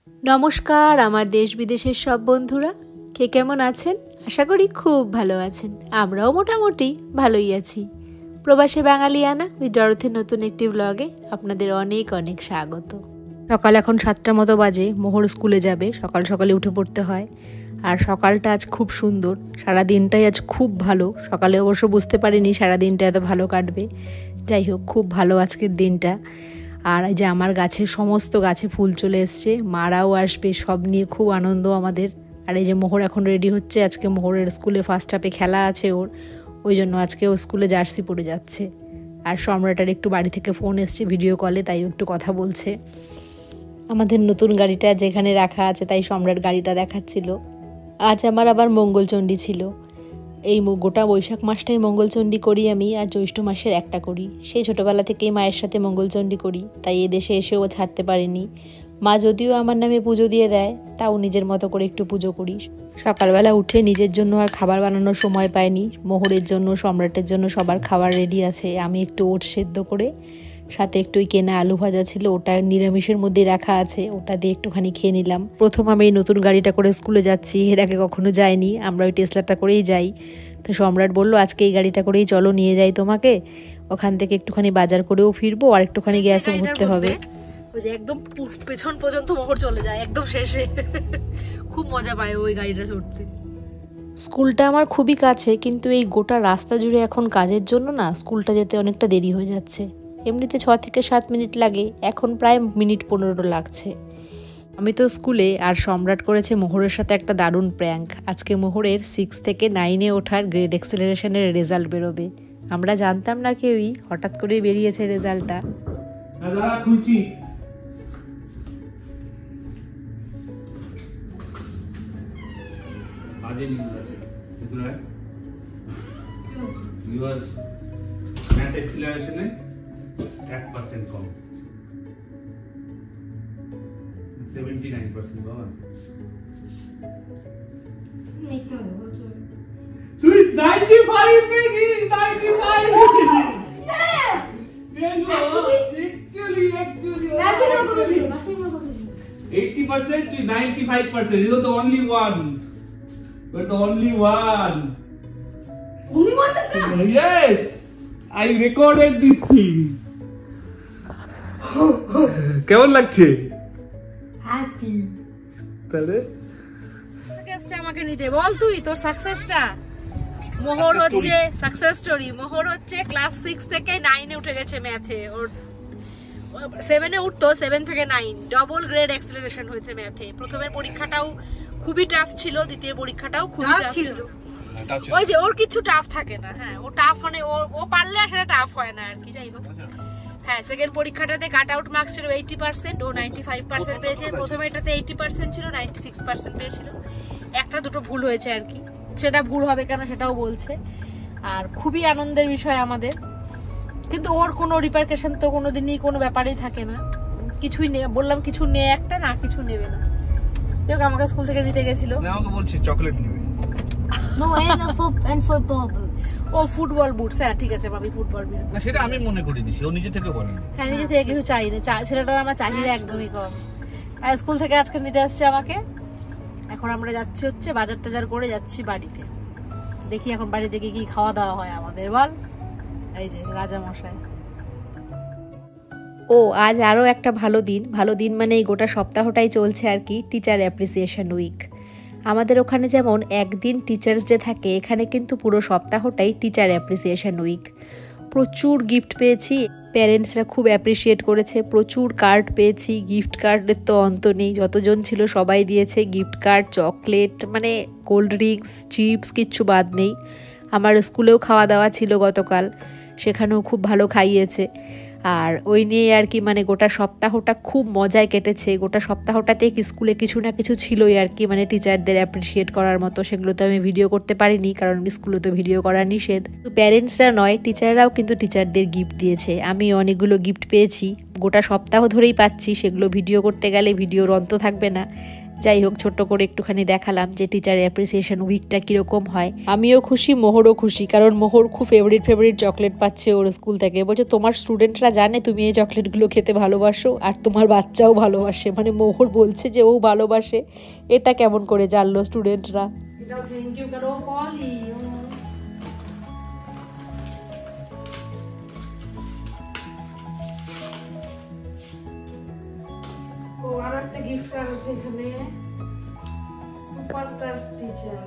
নমস্কার আমার দেশ বিদেশের সব বন্ধুরা, কে কেমন আছেন? আশা করি খুব ভালো আছেন। আমরাও মোটামুটি ভালোই আছি। প্রবাসী বাঙালিয়ানা উইথ ডরথের নতুন একটি ব্লগে আপনাদের অনেক অনেক স্বাগত। সকাল এখন 7টার মতো বাজে। মোহর স্কুলে যাবে, সকাল সকালে উঠে পড়তে হয়। আর সকালটা আজ খুব সুন্দর, সারা দিনটাই আজ খুব ভালো। সকালে অবশ্য বুঝতে পারিনি সারা দিনটা এত ভালো কাটবে। যাই হোক, খুব ভালো আজকের দিনটা। আর এই যে আমার গাছের সমস্ত গাছে ফুল চলে এসছে, মারাও আসবে, সব নিয়ে খুব আনন্দ আমাদের। আর এই যে মোহর এখন রেডি হচ্ছে, আজকে মোহরের স্কুলে ফার্স্ট হাফে খেলা আছে ওর, ওই জন্য আজকে ও স্কুলে জার্সি পরে যাচ্ছে। আর সম্রাটের একটু বাড়ি থেকে ফোন এসছে ভিডিও কলে, তাই একটু কথা বলছে। আমাদের নতুন গাড়িটা যেখানে রাখা আছে তাই সম্রাট গাড়িটা দেখাচ্ছিল। আজ আমার আবার মঙ্গলচণ্ডী ছিল। এই গোটা বৈশাখ মাসটাই মঙ্গলচণ্ডী করি আমি, আর জ্যৈষ্ঠ মাসের একটা করি। সেই ছোটোবেলা থেকেই মায়ের সাথে মঙ্গলচণ্ডী করি, তাই এদেশে এসেও ছাড়তে পারিনি। মা যদিও আমার নামে পুজো দিয়ে দেয়, তাও নিজের মতো করে একটু পুজো করি। সকালবেলা উঠে নিজের জন্য আর খাবার বানানোর সময় পাইনি। মোহরের জন্য, সম্রাটের জন্য সবার খাবার রেডি আছে। আমি একটু ওট সেদ্ধ করে, সাথে একটু ওই কেনা আলু ভাজা ছিল, ওটা নিরামিষের মধ্যে রাখা আছে, ওটা দিয়ে একটুখানি খেয়ে নিলাম। প্রথম আমি এই নতুন গাড়িটা করে স্কুলে যাচ্ছি, এর আগে কখনো যাইনি। আমরা ওই টেসলাটা করেই যাই। তো সম্রাট বললো আজকে এই গাড়িটা করেই চলো, নিয়ে যাই তোমাকে। ওখান থেকে একটুখানি বাজার করেও ফিরবো, আর একটুখানি গ্যাসও ভরতে হবে। ওই যে একদম পেছন পর্যন্ত মোহর চলে যায়, একদম শেষে। খুব মজা পায় ওই গাড়িটা চড়তে। স্কুলটা আমার খুবই কাছে, কিন্তু এই গোটা রাস্তা জুড়ে এখন কাজের জন্য না স্কুলটা যেতে অনেকটা দেরি হয়ে যাচ্ছে। এমনিতে 6 থেকে 7 মিনিট লাগে, এখন প্রায় মিনিট 15 লাগছে। আমি তো স্কুলে, আর সম্রাট করেছে মোহরের সাথে একটা দারুণ প্র্যাঙ্ক। আজকে মোহরের 6 থেকে 9-এ ওঠার গ্রেড এক্সেলারেশনের রেজাল্ট বেরোবে। আমরা জানতাম না কেউই, হঠাৎ করে বেরিয়েছে রেজাল্টটা। কম 79% বাবা। তুই 95 পেগি, 95 80% to 95%. You're the only one. You're the only one. Only one? Yes. I recorded this thing. কেমন লাগছে? Happy. তাহলে আমাকে নিতে বল তুই তোর সাকসেসটা। মোহর হচ্ছে সাকসেস স্টোরি। মোহর হচ্ছে ক্লাস 6 থেকে 9-এ উঠে গেছে ম্যাথে। ওর 7-এ উঠতো, 7 থেকে 9 ডবল গ্রেড এক্সেলারেশন হয়েছে ম্যাথে। প্রথমের পরীক্ষাটাও খুবই টাফ ছিল, দ্বিতীয় পরীক্ষাটাও খুবই টাফ ছিল। ওই যে ওর কিছু টাফ থাকে না, হ্যাঁ ও টাফ মানে ও পারলে আসলে টাফ হয় না আর কি। যাই হোক, হ্যাঁ সেকেন্ড পরীক্ষাটাতে কাট আউট মার্কস ছিল 80%, ও 95% পেয়েছে। প্রথমে এটাতে 80% ছিল, 96% পেয়েছিল। একটা দুটো ভুল হয়েছে আর কি, সেটা ভুল হবে কেন সেটাও বলছে। আর খুবই আনন্দের বিষয় আমাদের, কিন্তু ওর কোনো রিপারকেশন তো কোনোদিনই কোনো ব্যাপারেই থাকে না। কিছুই নেই, বললাম কিছু নেই, একটা না কিছু নেবে না। যাই হোক, আমাকে স্কুল থেকে নিতে গেছিল, আমাকে বলছি চকলেট নেবে। No, and football boots. ও ফুটবল বুটস, হ্যাঁ ঠিক আছে ভাবি, ফুটবল বুটস। না সেটা আমি মনে করে দিছি, ও নিজে থেকে বলেন। হ্যাঁ নিজে থেকে কিছু চাই না, ছেলেটার আমার চাহিদা একদমই কম। আর স্কুল থেকে আজকে নিতে আসছে আমাকে। এখন আমরা যাচ্ছি হচ্ছে বাজার টাজার করে যাচ্ছি বাড়িতে। দেখি এখন বাড়িতে গিয়ে কি খাওয়া দাওয়া হয় আমাদের, বল। এই যে রাজা মশাই। ও আজ আরও একটা ভালো দিন। ভালো দিন মানে এই গোটা সপ্তাহটাই চলছে আর কি, টিচার অ্যাপ্রিসিয়েশন উইক। আমাদের ওখানে যেমন একদিন টিচার্স ডে থাকে, এখানে কিন্তু পুরো সপ্তাহটাই টিচার অ্যাপ্রিসিয়েশন উইক। প্রচুর গিফট পেয়েছি, প্যারেন্টসরা খুব অ্যাপ্রিসিয়েট করেছে। প্রচুর কার্ড পেয়েছি, গিফট কার্ডের তো অন্ত নেই। যতজন ছিল সবাই দিয়েছে গিফট কার্ড, চকলেট, মানে কোল্ড ড্রিঙ্কস, চিপস, কিচ্ছু বাদ নেই। আমার স্কুলেও খাওয়া দাওয়া ছিল গতকাল, সেখানেও খুব ভালো খাইয়েছে। আর ওই নিয়ে আর কি, মানে গোটা সপ্তাহটা খুব মজায় কেটেছে। গোটা সপ্তাহটাতে স্কুলে কিছু না কিছু ছিলই আর কি, মানে টিচারদের অ্যাপ্রিসিয়েট করার মতো। সেগুলো তো আমি ভিডিও করতে পারিনি, কারণ স্কুলে তো ভিডিও করা নিষেধ। তো প্যারেন্টসরা নয়, টিচাররাও কিন্তু টিচারদের গিফট দিয়েছে। আমি অনেকগুলো গিফট পেয়েছি, গোটা সপ্তাহ ধরেই পাচ্ছি। সেগুলো ভিডিও করতে গেলে ভিডিওর অন্ত থাকবে না। যাই হোক, ছোট্ট করে একটুখানি দেখালাম যে টিচার অ্যাপ্রিসিয়েশন উইকটা কীরকম হয়। আমিও খুশি, মোহরও খুশি, কারণ মোহর খুব ফেভারিট চকলেট পাচ্ছে ওর স্কুল থেকে। বলছে তোমার স্টুডেন্টরা জানে তুমি এই চকলেটগুলো খেতে ভালোবাসো আর তোমার বাচ্চাও ভালোবাসে, মানে মোহর বলছে যে ও ভালোবাসে। এটা কেমন করে জানলো স্টুডেন্টরা? আর একটা গিফট কার্ড আছে এখানে, সুপারস্টার টিচার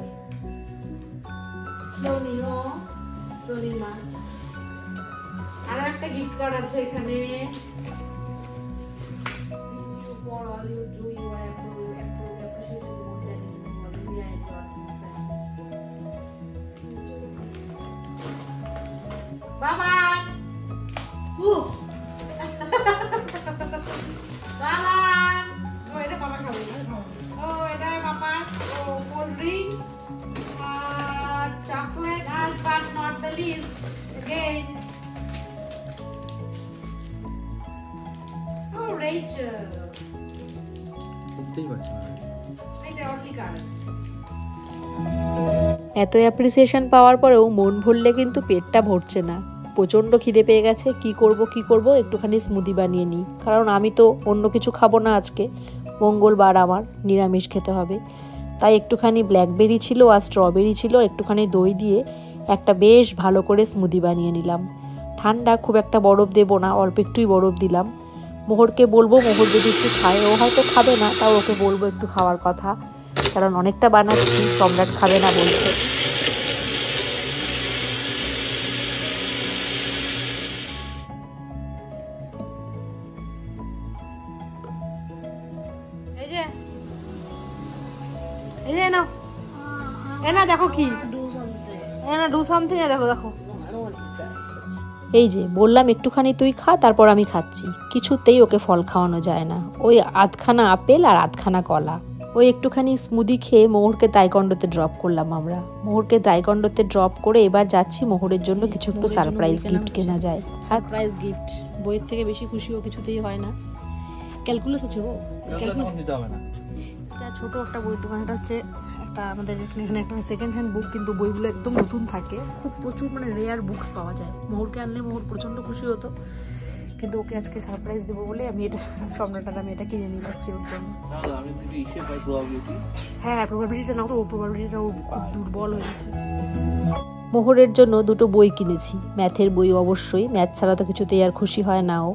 স্লোনিমা। আর একটা গিফট কার্ড আছে এখানে, for all you do, you are appreciated more than you know. Me, I enjoy this. Mama. Chocolate, and but not the least, again. Oh, Rachel. Only card. এত appreciation পাওয়ার পরেও মন ভরলে কিন্তু পেটটা ভরছে না। প্রচণ্ড খিদে পেয়ে গেছে। কি করব একটুখানি স্মুদি বানিয়ে নিই, কারণ আমি তো অন্য কিছু খাবো না আজকে, মঙ্গলবার আমার নিরামিষ খেতে হবে। তাই একটুখানি ব্ল্যাকবেরি ছিল আর স্ট্রবেরি ছিল, একটুখানি দই দিয়ে একটা বেশ ভালো করে স্মুদি বানিয়ে নিলাম। ঠান্ডা, খুব একটা বরফ দেবো না, অল্প একটুই বরফ দিলাম। মোহরকে বলবো, মোহর যদি একটু খায়, ও হয়তো খাবে না, তাও ওকে বলবো একটু খাওয়ার কথা, কারণ অনেকটা বানাচ্ছি, সম্রাট খাবে না বলছে। দেখো কি ডু সামথিং, দেখো এই যে বললাম একটুখানি তুই খা, তারপর আমি খাচ্ছি। কিছুতেই ওকে ফল খাওয়ানো যায় না, ওই আধখানা আপেল আর আধখানা কলা। ওই একটুখানি স্মুদি খেয়ে মোহরকে তাইকন্ডোতে ড্রপ করলাম আমরা। মোহরকে তাইকন্ডোতে ড্রপ করে এবার যাচ্ছি মোহরের জন্য কিছু একটু সারপ্রাইজ গিফট কেনা যায়। সারপ্রাইজ গিফট বইয়ের থেকে বেশি খুশি ও কিছুতেই হয় না। ক্যালকুলাস আছে, ও ক্যালকুলাস নিতে হবে না। এটা ছোট একটা বই দোকান, এটা হচ্ছে একটা আমাদের এখানে একটা সেকেন্ড হ্যান্ড বুক, কিন্তু বইগুলো একদম নতুন থাকে, খুব প্রচুর মানে রেয়ার বুকস পাওয়া যায়। মোহরকে আনলে মোহর প্রচন্ড খুশি হতো, কিন্তু ওকে আজকে সারপ্রাইজ দেবো বলে আমি এটা স্বপ্নটা আমি এটা কিনে নিয়ে যাচ্ছি ওর জন্য। হ্যাঁ, প্রবাবিলিটিটা নাও তো, ওর প্রবাবিলিটিটা খুব দুর্বল হয়ে গেছে। মোহরের জন্য দুটো বই কিনেছি, ম্যাথের বই অবশ্যই, ম্যাথ ছাড়া তো কিছুতেই আর খুশি হয় না ও।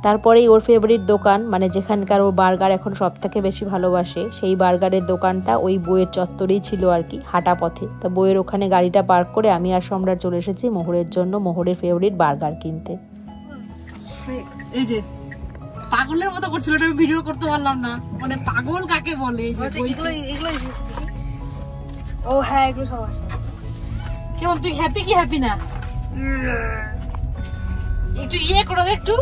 তারপরেই ওর ফেভারিট দোকান, মানে যেখানকার ও বার্গার এখন সব থেকে বেশি ভালোবাসে, সেই বার্গারের দোকানটা ওই বইয়ের চত্বরেই ছিল আর কি, হাঁটা পথে। তা বইয়ের ওখানে গাড়িটা পার্ক করে আমি আর সম্রাট চলে এসেছি মোহরের জন্য মোহরের ফেভারিট বার্গার কিনতে। এই যে পাগলের মতো করছিল, এটা আমি ভিডিও করতে পারলাম না, মানে পাগল কাকে বলে। এই যে ও হ্যাঁ, এগুলো সব আছে। কেমন তুই হ্যাপি কি হ্যাপি না? একটু ইয়ে করে দে, একটু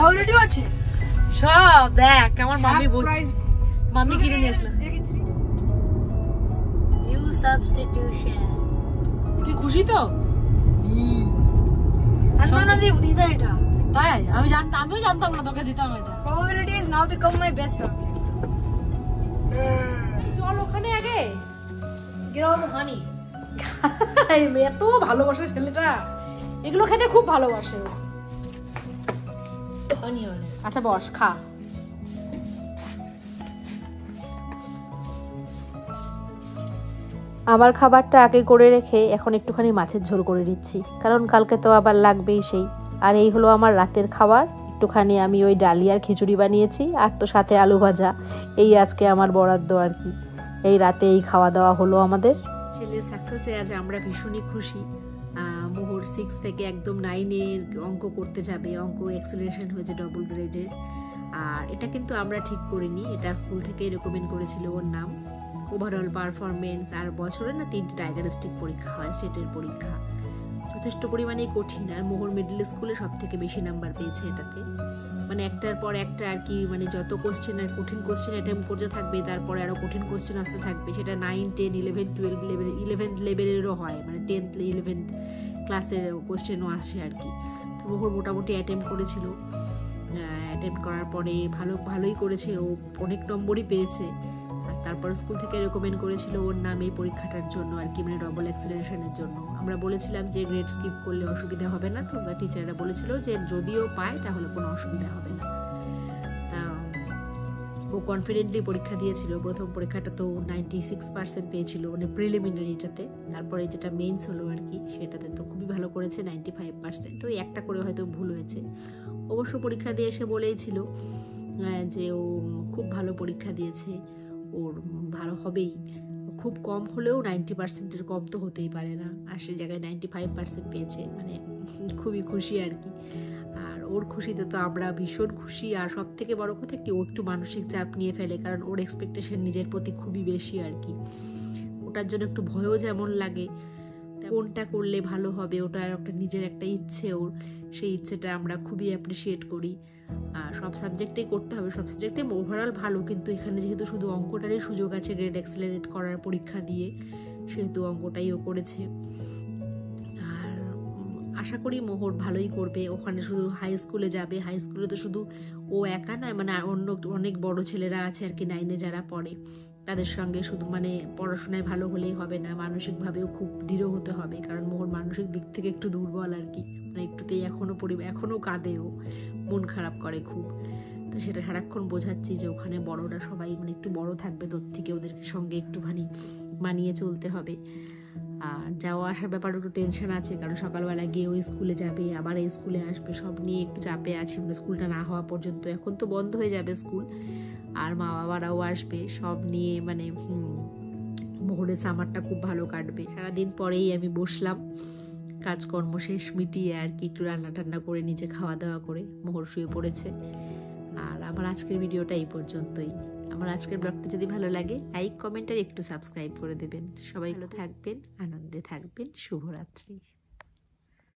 অলরেডি আছে সব। দেখ আমার মাম্মি মাম্মি কিনে নিয়ে আসলাম। You substitution. তুই খুশি তো? তাই আমিও জানতাম না তোকে দিতাম এটা। Probability has now become my best subject. চল ওখানে আগে Get all the honey. এত ভালোবাসে ছেলেটা, এগুলো খেতে খুব ভালোবাসে। Honey on it. আচ্ছা বস, খা। আমার খাবারটা আগে করে রেখে এখন একটুখানি মাছের ঝোল করে দিচ্ছি, কারণ কালকে তো আবার লাগবেই সেই। আর এই হলো আমার রাতের খাবার। একটুখানি আমি ওই ডালিয়ার খিচুড়ি বানিয়েছি, আর তো সাথে আলু ভাজা। এই আজকে আমার বরাদ্দ আর কি। এই রাতে এই খাওয়া দাওয়া হলো আমাদের। ছেলের সাকসেসে আজ আমরা ভীষণই খুশি। মোহর 6 থেকে একদম 9-এর অঙ্ক করতে যাবে, অঙ্ক এক্সেলারেশন হয়েছে ডবল গ্রেডের। আর এটা কিন্তু আমরা ঠিক করিনি, এটা স্কুল থেকে রেকমেন্ড করেছিল ওর নাম। ওভারঅল পারফরমেন্স, আর বছরে না 3টে ডায়াগনস্টিক পরীক্ষা হয়, স্টেটের পরীক্ষা, যথেষ্ট পরিমাণে কঠিন। আর মোহর মিডল স্কুলে সব থেকে বেশি নাম্বার পেয়েছে এটাতে, মানে একটার পর একটা আর কি, মানে যত কোশ্চেন আর কঠিন কোশ্চেন অ্যাটেম্প করতে থাকবে, তারপরে আরও কঠিন কোশ্চেন আসতে থাকবে। সেটা 9, 10, 11, 12 লেভেল, 11th লেভেলেরও হয়, মানে 10th 11th ক্লাসের কোশ্চেনও আসে আর কি। তো মোহর মোটামুটি অ্যাটেম্প করেছিল। অ্যাটেম্প্ট করার পরে ভালোই করেছে, ও অনেক নম্বরই পেয়েছে। আর তারপর স্কুল থেকে রেকমেন্ড করেছিল ওর নামে পরীক্ষাটার জন্য আর কি, মানে ডবল অ্যাক্সিলারেশনের জন্য। আমরা বলেছিলাম যে গ্রেড স্কিপ করলে অসুবিধা হবে না, তো টিচাররা বলেছিল যে যদিও পায় তাহলে কোনো অসুবিধা হবে না। তা ও কনফিডেন্টলি পরীক্ষা দিয়েছিল। প্রথম পরীক্ষাটা তো 96% পেয়েছিল, মানে প্রিলিমিনারিটাতে। তারপরে যেটা মেইনস হলো আর কি, সেটাতে তো খুবই ভালো করেছে, 95%। ওই একটা করে হয়তো ভুল হয়েছে। অবশ্য পরীক্ষা দিয়ে এসে বলেইছিল যে ও খুব ভালো পরীক্ষা দিয়েছে, ওর ভালো হবেই। খুব কম হলেও 90%-এর কম তো হতেই পারে না, আর সেই জায়গায় 95% পেয়েছে, মানে খুবই খুশি আর কি। আর ওর খুশিতে তো আমরা ভীষণ খুশি। আর সব থেকে বড় কথা কি, ও একটু মানসিক চাপ নিয়ে ফেলে, কারণ ওর এক্সপেকটেশন নিজের প্রতি খুবই বেশি আর কি। ওটার জন্য একটু ভয়ও যেমন লাগে, কোনটা করলে ভালো হবে ওটার একটা নিজের একটা ইচ্ছে ওর, সেই ইচ্ছেটা আমরা খুবই অ্যাপ্রিসিয়েট করি। সব সাবজেক্টেই করতে হবে, সব সাবজেক্টে ওভারঅল ভালো, কিন্তু এখানে যেহেতু শুধু অঙ্কটারই সুযোগ আছে গ্রেড অ্যাক্সিলারেট করার পরীক্ষা দিয়ে, সেহেতু অঙ্কটাই ও করেছে। আর আশা করি মোহর ভালোই করবে। ওখানে শুধু হাই স্কুলে যাবে, হাই স্কুলে তো শুধু ও একা নয়, মানে অন্য অনেক বড় ছেলেরা আছে আর কি 9-এ যারা পড়ে, তাদের সঙ্গে শুধু মানে পড়াশোনায় ভালো হলেই হবে না, মানসিকভাবেও খুব দৃঢ় হতে হবে, কারণ মোহর মানসিক দিক থেকে একটু দুর্বল আর কি, মানে একটুতেই এখনও কাঁদেও, মন খারাপ করে খুব। তো সেটা সারাক্ষণ বোঝাচ্ছি যে ওখানে বড়রা সবাই মানে একটু বড় থাকবে তোর থেকে, ওদের সঙ্গে একটুখানি মানিয়ে চলতে হবে। আর যাওয়া আসার ব্যাপারে একটু টেনশন আছে, কারণ সকালবেলা গিয়ে ওই স্কুলে যাবে, আবার এই স্কুলে আসবে, সব নিয়ে একটু চাপে আছি। স্কুলটা না হওয়া পর্যন্ত, এখন তো বন্ধ হয়ে যাবে স্কুল, আর মা বাবারাও আসবে, সব নিয়ে মানে মোহরের সামারটা খুব ভালো কাটবে। সারাদিন পরেই আমি বসলাম কাজকর্ম শেষ মিটিয়ে আর কি, একটু রান্না টান্না করে নিজে খাওয়া দাওয়া করে মোহর শুয়ে পড়েছে। আর আমার আজকের ভিডিওটা এই পর্যন্তই। আমার আজকের ব্লগটা যদি ভালো লাগে লাইক, কমেন্ট আর একটু সাবস্ক্রাইব করে দেবেন। সবাই ভালো থাকবেন, আনন্দে থাকবেন। শুভরাত্রি।